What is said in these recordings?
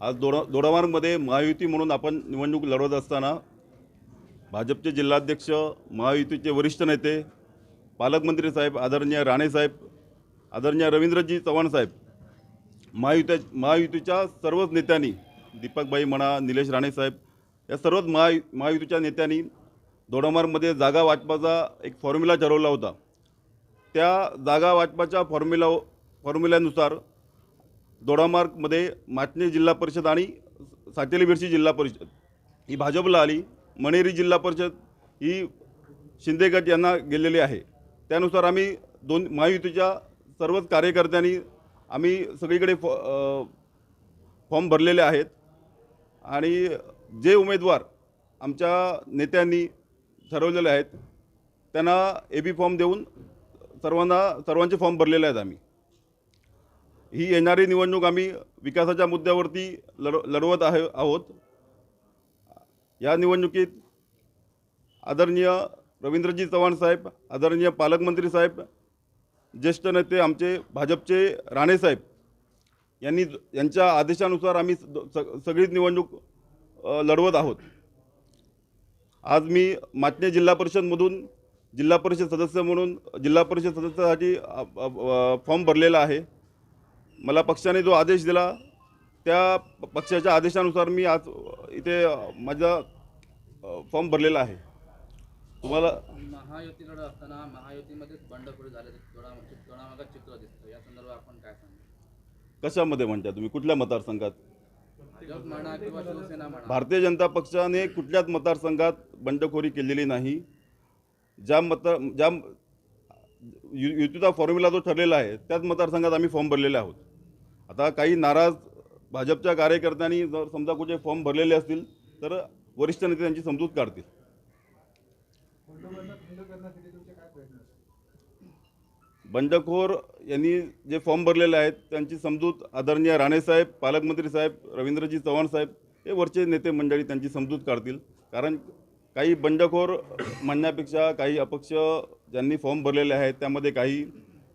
आज दोडामार्गमध्ये महायुती म्हणून आपण निवडणूक लढवत असताना भाजपचे जिल्हाध्यक्ष, महायुतीचे वरिष्ठ नेते, पालकमंत्री साहेब आदरणीय राणे साहेब, आदरणीय रवींद्रजी चव्हाण साहेब, महायुतीच्या सर्वच नेत्यांनी, दीपकभाई म्हणा, निलेश राणे साहेब, या सर्वच महायुतीच्या नेत्यांनी दोडामार्गमध्ये जागा वाटपाचा एक फॉर्म्युला ठरवला होता। त्या जागा वाटपाच्या फॉर्म्युल्यानुसार दोडामार्गमध्ये माटणे जिल्हा परिषद आणि सातेली बिर्शी जिल्हा परिषद ही भाजपला आली, मणेरी जिल्हा परिषद ही शिंदे गट यांना गेलेली आहे। त्यानुसार आम्ही दोन महायुतीच्या सर्वच कार्यकर्त्यांनी आम्ही सगळीकडे फॉर्म भरलेले आहेत आणि जे उमेदवार आमच्या नेत्यांनी ठरवलेले आहेत त्यांना एबी फॉर्म देऊन सर्वांचे फॉर्म भरलेले आहेत। आम्ही ही येणारी निवडणूक आम्ही विकासाच्या मुद्द्यावरती लढवत आहोत। या निवडणुकीत आदरणीय रवींद्रजी चव्हाण साहेब, आदरणीय पालकमंत्री साहेब, ज्येष्ठ नेते आमचे भाजपचे राणे साहेब यांच्या आदेशानुसार आम्ही सगळीच निवडणूक लढवत आहोत। आज मी माटणे जिल्हा परिषदमधून जिल्हा परिषद सदस्य म्हणून जिल्हा परिषद सदस्यासाठी फॉर्म भरलेला आहे। मला पक्षाने जो आदेश दिला त्या पक्षाच्या आदेशानुसार मी आज इथे माझा फॉर्म भरलेला आहे। तुम्हाला महायुती लढत असताना महायुतीमध्येच बंडखोरी झाल्याचे दोडामार्गात चित्र दिसतं, या संदर्भात आपण काय सांगा? कशामध्ये म्हणता तुम्ही? कुठल्या मतदारसंघात? भाजप म्हणा किंवा शिवसेना म्हणा, भारतीय जनता पक्षाने कुठल्याच मतदारसंघात बंडखोरी केलेली नाही। ज्या युतीचा फॉर्म्युला जो ठरलेला आहे त्याच मतदारसंघात आम्ही फॉर्म भरलेले आहोत। आता काही नाराज भाजपच्या कार्यकर्त्यांनी जर समजा कुठे फॉर्म भरलेले असतील तर वरिष्ठ नेते त्यांची समजूत काढतील। बंडखोर यांनी जे फॉर्म भरलेले आहेत त्यांची समजूत आदरणीय राणेसाहेब, पालकमंत्री साहेब, रवींद्रजी चव्हाण साहेब हे वरचे नेते मंडळी त्यांची समजूत काढतील। कारण काही बंडखोर म्हणण्यापेक्षा काही अपक्ष ज्यांनी फॉर्म भरलेले आहेत त्यामध्ये काही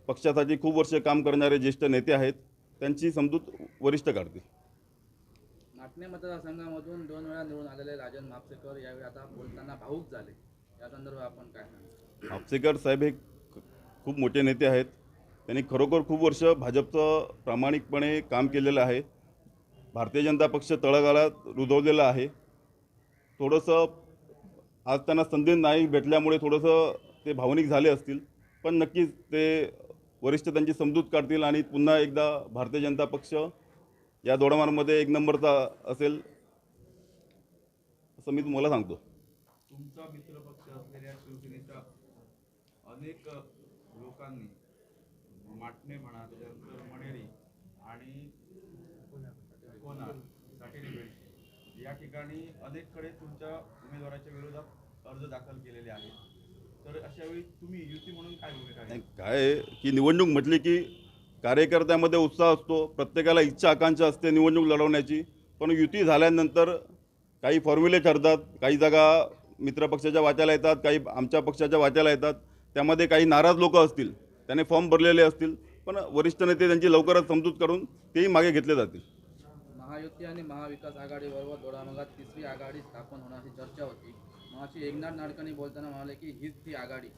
पक्षासाठी खूप वर्ष काम करणारे ज्येष्ठ नेते आहेत, त्यांची समजूत वरिष्ठ काढतील। माटणे मतदारसंघामधून 2 वेळा निवडून आलेले राजन म्हापसेकर यावेळी आता बोलताना भाऊक झाले, या संदर्भात आपण काय सांगा? म्हापसेकर साहेब हे खूप मोठे नेते आहेत। त्यांनी खरोखर खूप वर्ष भाजपचं प्रामाणिकपणे काम केलेलं आहे। भारतीय जनता पक्ष तळागाळात रुजवलेला आहे। थोडंसं आज त्यांना संधी नाही भेटल्यामुळे थोडंसं ते भावनिक झाले असतील, पण नक्कीच ते वरिष्ठ त्यांची समजूत काढतील आणि पुन्हा एकदा भारतीय जनता पक्ष या दोडामार्गमध्ये 1 नंबरचा असेल असं मी तुम्हाला सांगतो। तुमचा मित्रपक्ष असलेल्या शिवसेनेच्या अनेक लोकांनी माटणे म्हणा, त्याच्यानंतर मणेरी आणि कोणार, साटेली बेळशी या ठिकाणी अनेककडे तुमच्या उमेदवाराच्या विरोधात अर्ज दाखल केलेले आहेत। तर अशा वेळी तुम्ही युती म्हणून काय भूमिका आहे? काय आहे की निवडणूक म्हटली की कार्यकर्त्यामध्ये उत्साह असतो, प्रत्येकाला इच्छा आकांक्षा असते निवडणूक लढवण्याची, पण युती झाल्यानंतर काही फॉर्म्युले ठरतात, काही जागा मित्रपक्षाच्या वाट्याला येतात, काही आमच्या पक्षाच्या वाट्याला येतात। त्यामध्ये काही नाराज लोक असतील, त्याने फॉर्म भरलेले असतील, पण वरिष्ठ नेते त्यांची लवकरच समजूत करून तेही मागे घेतले जातील। महायुती आणि महाविकास आघाडीबरोबर दोडामार्गात 3री आघाडी स्थापन होण्याची चर्चा होती। मगाशी एकनाथ नाडकर्णी बोलताना म्हणाले की हीच ती आघाडी,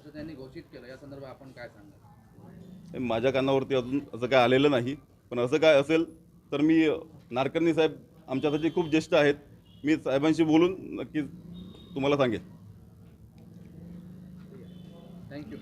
असं त्यांनी घोषित केलं, या संदर्भात आपण काय सांगा? माझ्या कानावरती अजून असं काय आलेलं नाही, पण असं काय असेल तर मी नाडकर्णी साहेब आमच्यासाठी खूप ज्येष्ठ आहेत, मी साहेबांशी बोलून नक्कीच तुम्हाला सांगेन। थँक्यू।